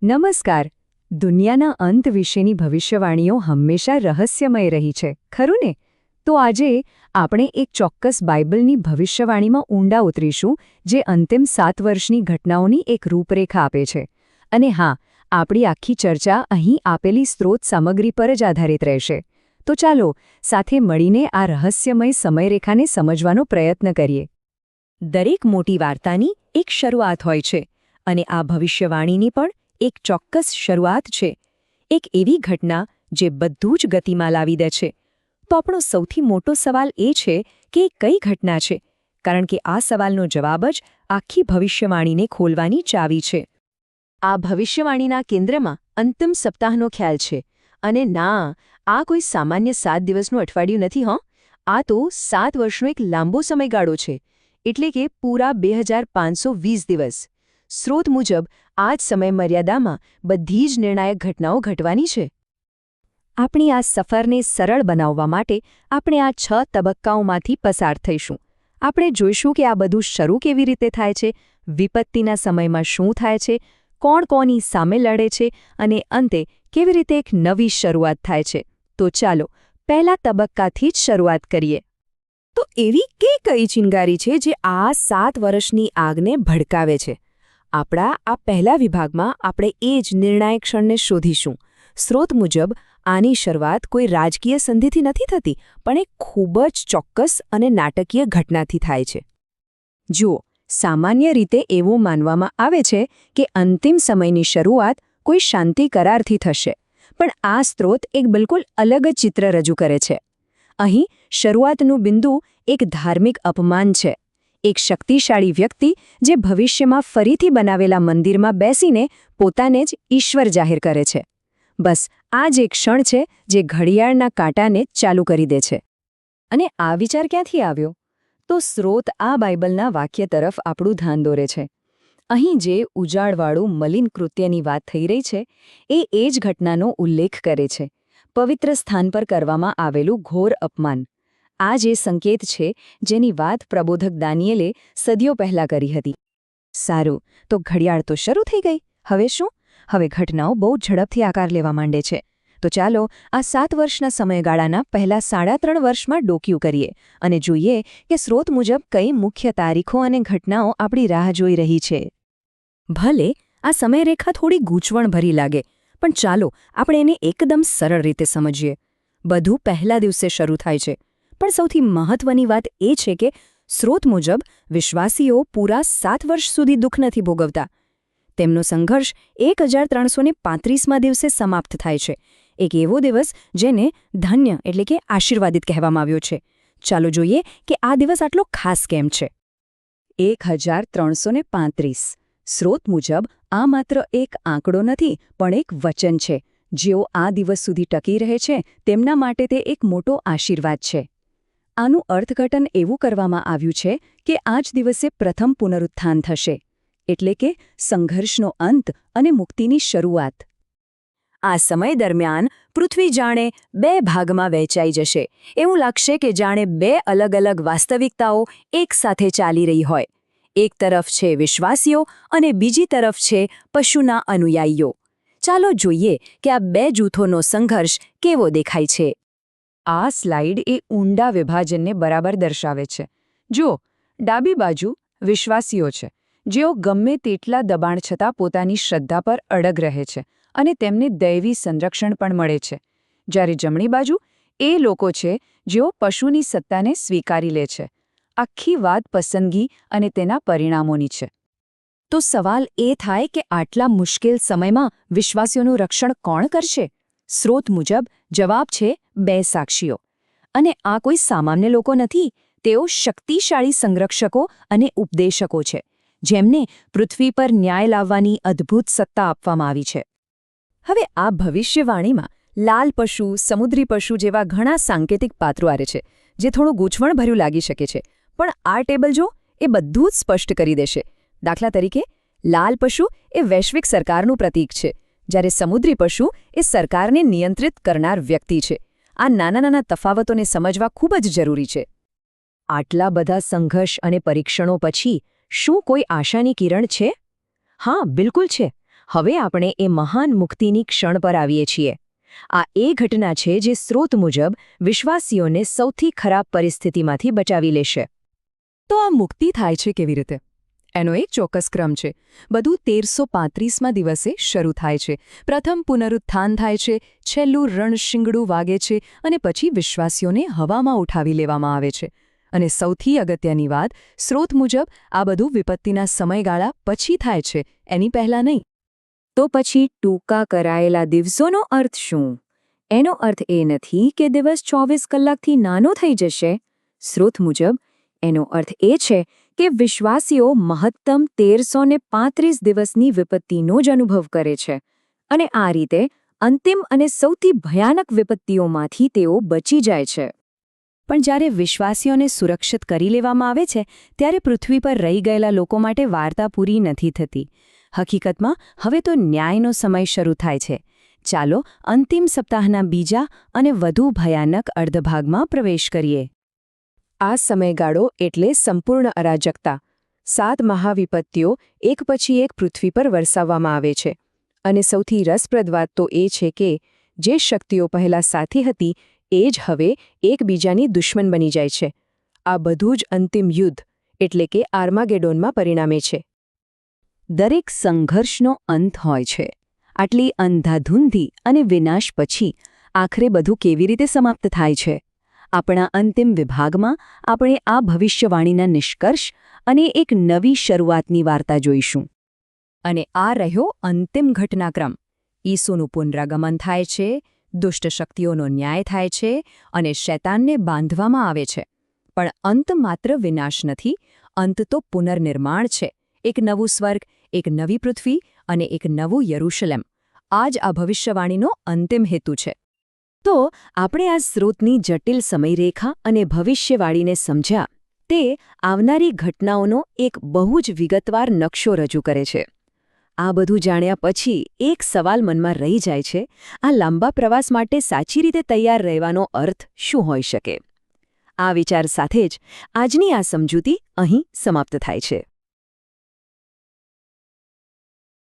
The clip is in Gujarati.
નમસ્કાર. દુનિયાના અંત વિશેની ભવિષ્યવાણીઓ હંમેશા રહસ્યમય રહી છે, ખરું ને? તો આજે આપણે એક ચોક્કસ બાઇબલની ભવિષ્યવાણીમાં ઊંડા ઉતરીશું, જે અંતિમ 7 વર્ષની ઘટનાઓની એક રૂપરેખા આપે છે. અને હા, આપણી આખી ચર્ચા અહીં આપેલી સ્ત્રોત સામગ્રી પર જ આધારિત રહેશે. તો ચાલો સાથે મળીને આ રહસ્યમય સમયરેખાને સમજવાનો પ્રયત્ન કરીએ. દરેક મોટી વાર્તાની એક શરૂઆત હોય છે, અને આ ભવિષ્યવાણીની પણ એક ચોક્કસ શરૂઆત છે. એક એવી ઘટના જે બધું જ ગતિમાં લાવી દે છે. તો આપણો સૌથી મોટો સવાલ એ છે કે એ કઈ ઘટના છે, કારણ કે આ સવાલનો જવાબ જ આખી ભવિષ્યવાણીને ખોલવાની ચાવી છે. આ ભવિષ્યવાણીના કેન્દ્રમાં અંતિમ સપ્તાહનો ખ્યાલ છે. અને ના, આ કોઈ સામાન્ય 7 દિવસનું અઠવાડિયું નથી. આ તો 7 વર્ષનો એક લાંબો સમયગાળો છે, એટલે કે પૂરા 2520 દિવસ. સ્ત્રોત મુજબ આ જ સમયમર્યાદામાં બધી જ નિર્ણાયક ઘટનાઓ ઘટવાની છે. આપણી આ સફરને સરળ બનાવવા માટે આપણે આ 6 તબક્કાઓમાંથી પસાર થઈશું. આપણે જોઈશું કે આ બધું શરૂ કેવી રીતે થાય છે, વિપત્તિના સમયમાં શું થાય છે, કોણ કોની સામે લડે છે, અને અંતે કેવી રીતે એક નવી શરૂઆત થાય છે. તો ચાલો પહેલા તબક્કાથી જ શરૂઆત કરીએ. તો એવી કઈ ચિનગારી છે જે આ 7 વર્ષની આગને ભડકાવે છે? આપણા આ પહેલા વિભાગમાં આપણે એ જ નિર્ણાયક ક્ષણને શોધીશું. સ્ત્રોત મુજબ આની શરૂઆત કોઈ રાજકીય સંધિથી નથી થતી, પણ એક ખૂબ જ ચોક્કસ અને નાટકીય ઘટનાથી થાય છે. જુઓ, સામાન્ય રીતે એવું માનવામાં આવે છે કે અંતિમ સમયની શરૂઆત કોઈ શાંતિ કરારથી થશે, પણ આ સ્ત્રોત એક બિલકુલ અલગ જ ચિત્ર રજૂ કરે છે. અહીં શરૂઆતનું બિંદુ એક ધાર્મિક અપમાન છે. એક શક્તિશાળી વ્યક્તિ જે ભવિષ્યમાં ફરીથી બનાવેલા મંદિરમાં બેસીને પોતાને જ ઈશ્વર જાહેર કરે છે. બસ આ જ એક ક્ષણ છે જે ઘડિયાળના કાંટાને ચાલુ કરી દે છે. અને આ વિચાર ક્યાંથી આવ્યો? તો સ્ત્રોત આ બાઇબલના વાક્ય તરફ આપણું ધ્યાન દોરે છે. અહીં જે ઉજાડવાળું મલિન કૃત્યની વાત થઈ રહી છે, એ જ ઘટનાનો ઉલ્લેખ કરે છે. પવિત્ર સ્થાન પર કરવામાં આવેલું ઘોર અપમાન. આ જે સંકેત છે જેની વાત પ્રબોધક દાનિયેલે સદીઓ પહેલાં કરી હતી. સારું, તો ઘડિયાળ તો શરૂ થઈ ગઈ. હવે શું? હવે ઘટનાઓ બહુ ઝડપથી આકાર લેવા માંડે છે. તો ચાલો આ 7 વર્ષના સમયગાળાના પહેલા 3.5 વર્ષમાં ડોકિયું કરીએ અને જોઈએ કે સ્ત્રોત મુજબ કઈ મુખ્ય તારીખો અને ઘટનાઓ આપણી રાહ જોઈ રહી છે. ભલે આ સમયરેખા થોડી ગૂંચવણભરી લાગે, પણ ચાલો આપણે એને એકદમ સરળ રીતે સમજીએ. બધું પહેલા દિવસે શરૂ થાય છે. પણ સૌથી મહત્વની વાત એ છે કે સ્ત્રોત મુજબ વિશ્વાસીઓ પૂરા 7 વર્ષ સુધી દુઃખ નથી ભોગવતા. તેમનો સંઘર્ષ 1335મા દિવસે સમાપ્ત થાય છે. એક એવો દિવસ જેને ધન્ય એટલે કે આશીર્વાદિત કહેવામાં આવ્યો છે. ચાલો જોઈએ કે આ દિવસ આટલો ખાસ કેમ છે. 1335. સ્ત્રોત મુજબ આ માત્ર એક આંકડો નથી, પણ એક વચન છે. જેઓ આ દિવસ સુધી ટકી રહે છે તેમના માટે તે એક મોટો આશીર્વાદ છે. આનું અર્થઘટન એવું કરવામાં આવ્યું છે કે આ જ દિવસે પ્રથમ પુનરુત્થાન થશે, એટલે કે સંઘર્ષનો અંત અને મુક્તિની શરૂઆત. આ સમય દરમિયાન પૃથ્વી જાણે 2 ભાગમાં વહેંચાઈ જશે. એવું લાગશે કે જાણે 2 અલગ અલગ વાસ્તવિકતાઓ એકસાથે ચાલી રહી હોય. એક તરફ છે વિશ્વાસીઓ અને બીજી તરફ છે પશુના અનુયાયીઓ. ચાલો જોઈએ કે આ 2 જૂથોનો સંઘર્ષ કેવો દેખાય છે. આ સ્લાઇડ એ ઊંડા વિભાજનને બરાબર દર્શાવે છે. જુઓ, ડાબી બાજુ વિશ્વાસીઓ છે, જેઓ ગમે તેટલા દબાણ છતાં પોતાની શ્રદ્ધા પર અડગ રહે છે અને તેમને દૈવી સંરક્ષણ પણ મળે છે. જ્યારે જમણી બાજુ એ લોકો છે જેઓ પશુની સત્તાને સ્વીકારી લે છે. આખી વાત પસંદગી અને તેના પરિણામોની છે. તો સવાલ એ થાય કે આટલા મુશ્કેલ સમયમાં વિશ્વાસીઓનું રક્ષણ કોણ કરશે? સ્ત્રોત મુજબ જવાબ છે 2 સાક્ષીઓ. અને આ કોઈ સામાન્ય લોકો નથી. તેઓ શક્તિશાળી સંરક્ષકો અને ઉપદેશકો છે, જેમને પૃથ્વી પર ન્યાય લાવવાની અદ્ભુત સત્તા આપવામાં આવી છે. હવે આ ભવિષ્યવાણીમાં લાલ પશુ, સમુદ્રી પશુ જેવા ઘણા સાંકેતિક પાત્રો આવે છે, જે થોડું ગૂંચવણભર્યું લાગી શકે છે. પણ આ ટેબલ જો એ બધું જ સ્પષ્ટ કરી દેશે. દાખલા તરીકે, લાલ પશુ એ વૈશ્વિક સરકારનું પ્રતીક છે, જ્યારે સમુદ્રી પશુ એ સરકારને નિયંત્રિત કરનાર વ્યક્તિ છે. આ નાના તફાવતોને સમજવા ખૂબ જ જરૂરી છે. આટલા બધા સંઘર્ષ અને પરીક્ષણો પછી શું કોઈ આશાની કિરણ છે? હા, બિલકુલ છે. હવે આપણે એ મહાન મુક્તિની ક્ષણ પર આવીએ છીએ. આ એ ઘટના છે જે સ્રોત મુજબ વિશ્વાસીઓને સૌથી ખરાબ પરિસ્થિતિમાંથી બચાવી લેશે. તો આ મુક્તિ થાય છે કેવી રીતે? એનો એક ચોક્કસ ક્રમ છે. બધું 1335માં દિવસે શરૂ થાય છે. પ્રથમ પુનરુત્થાન થાય છે, છેલ્લું રણશિંગડું વાગે છે અને પછી વિશ્વાસીઓને હવામાં ઉઠાવી લેવામાં આવે છે. અને સૌથી અગત્યની વાત, સ્રોત મુજબ આ બધું વિપત્તિના સમયગાળા પછી થાય છે, એની પહેલાં નહીં. તો પછી ટૂંકા કરાયેલા દિવસોનો અર્થ શું? એનો અર્થ એ નથી કે દિવસ 24 કલાકથી નાનો થઈ જશે. સ્રોત મુજબ એનો અર્થ એ છે કે વિશ્વાસીઓ મહત્તમ 1335 દિવસની વિપત્તિનો જ અનુભવ કરે છે અને આ રીતે અંતિમ અને સૌથી ભયાનક વિપત્તિઓમાંથી તેઓ બચી જાય છે. પણ જ્યારે વિશ્વાસીઓને સુરક્ષિત કરી લેવામાં આવે છે ત્યારે પૃથ્વી પર રહી ગયેલા લોકો માટે વાર્તા પૂરી નથી થતી. હકીકતમાં હવે તો ન્યાયનો સમય શરૂ થાય છે. ચાલો અંતિમ સપ્તાહના બીજા અને વધુ ભયાનક અર્ધભાગમાં પ્રવેશ કરીએ. આ સમયગાળો એટલે સંપૂર્ણ અરાજકતા. 7 મહાવિપત્તિઓ એક પછી એક પૃથ્વી પર વરસાવવામાં આવે છે. અને સૌથી રસપ્રદ વાત તો એ છે કે જે શક્તિઓ પહેલાં સાથી હતી એ જ હવે એકબીજાની દુશ્મન બની જાય છે. આ બધું જ અંતિમ યુદ્ધ એટલે કે આર્માગેડોનમાં પરિણામે છે. દરેક સંઘર્ષનો અંત હોય છે. આટલી અંધાધૂંધી અને વિનાશ પછી આખરે બધું કેવી રીતે સમાપ્ત થાય છે? આપણા અંતિમ વિભાગમાં આપણે આ ભવિષ્યવાણીના નિષ્કર્ષ અને એક નવી શરૂઆતની વાર્તા જોઈશું. અને આ રહ્યો અંતિમ ઘટનાક્રમ. ઈસુનું પુનરાગમન થાય છે, દુષ્ટ શક્તિઓનો ન્યાય થાય છે અને શૈતાનને બાંધવામાં આવે છે. પણ અંત માત્ર વિનાશ નથી, અંત તો પુનર્નિર્માણ છે. એક નવું સ્વર્ગ, એક નવી પૃથ્વી અને એક નવું યરૂશલેમ. આ જ આ ભવિષ્યવાણીનો અંતિમ હેતુ છે. તો આપણે આ સ્રોતની જટિલ સમયરેખા અને ભવિષ્યવાણીને સમજ્યા. તે આવનારી ઘટનાઓનો એક બહુ જ વિગતવાર નકશો રજૂ કરે છે. આ બધું જાણ્યા પછી એક સવાલ મનમાં રહી જાય છે: આ લાંબા પ્રવાસ માટે સાચી રીતે તૈયાર રહેવાનો અર્થ શું હોઈ શકે? આ વિચાર સાથે જ આજની આ સમજૂતી અહીં સમાપ્ત થાય છે.